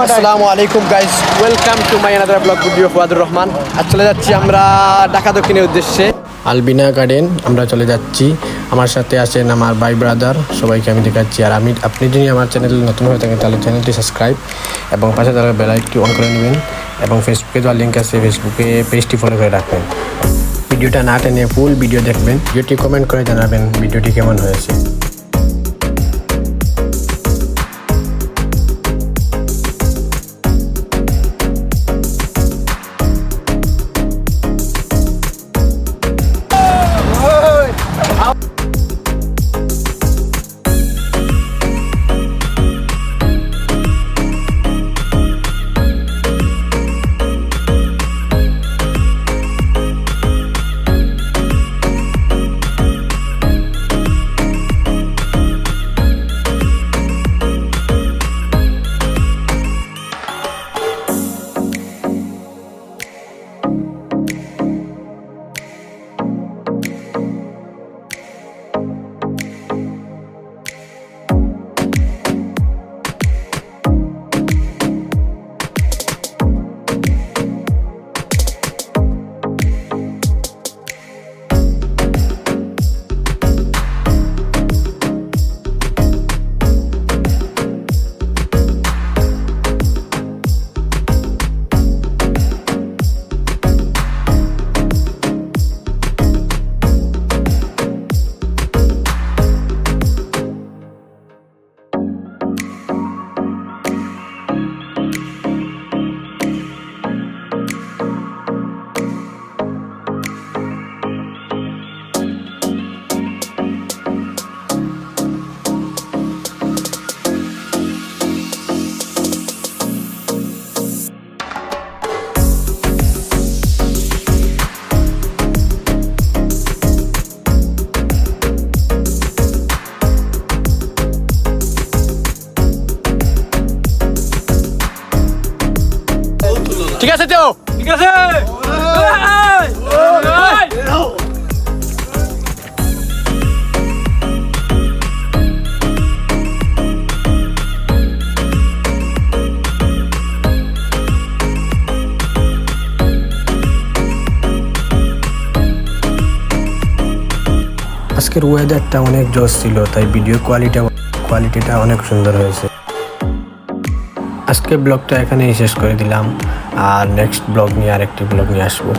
আসসালামু আলাইকুম guys, welcome to my another vlog video ফাদুর রহমান। আজ চলে যাচ্ছি আমরা ঢাকা দক্ষিণের উদ্দেশ্যে আলবিনা গার্ডেন। আমরা চলে যাচ্ছি, আমার সাথে আছেন আমার ভাই ব্রাদার, সবাইকে আমি দেখাচ্ছি। আর আপনি যদি আমার চ্যানেলে নতুন হয়ে থাকেন তাহলে চ্যানেলটি সাবস্ক্রাইব এবং পাশে থাকা বেল আইকনটি অন করে নেবেন এবং ফেসবুকে দেওয়ার লিঙ্ক আছে, ফেসবুকে পেজটি ফলো করে রাখবেন। ভিডিওটা না টেনে ফুল ভিডিও দেখবেন, ভিডিওটি কমেন্ট করে জানাবেন ভিডিওটি কেমন হয়েছে। ঠিক আছে তো, ঠিক আছে। আজকের ওয়েদারটা অনেক জোস ছিল, তাই ভিডিও কোয়ালিটিটা অনেক সুন্দর হয়েছে। আজকে ব্লগটা এখানেই শেষ করে দিলাম, আর নেক্সট ব্লগ নিয়ে আরেকটি ব্লগ নিয়ে আসবো।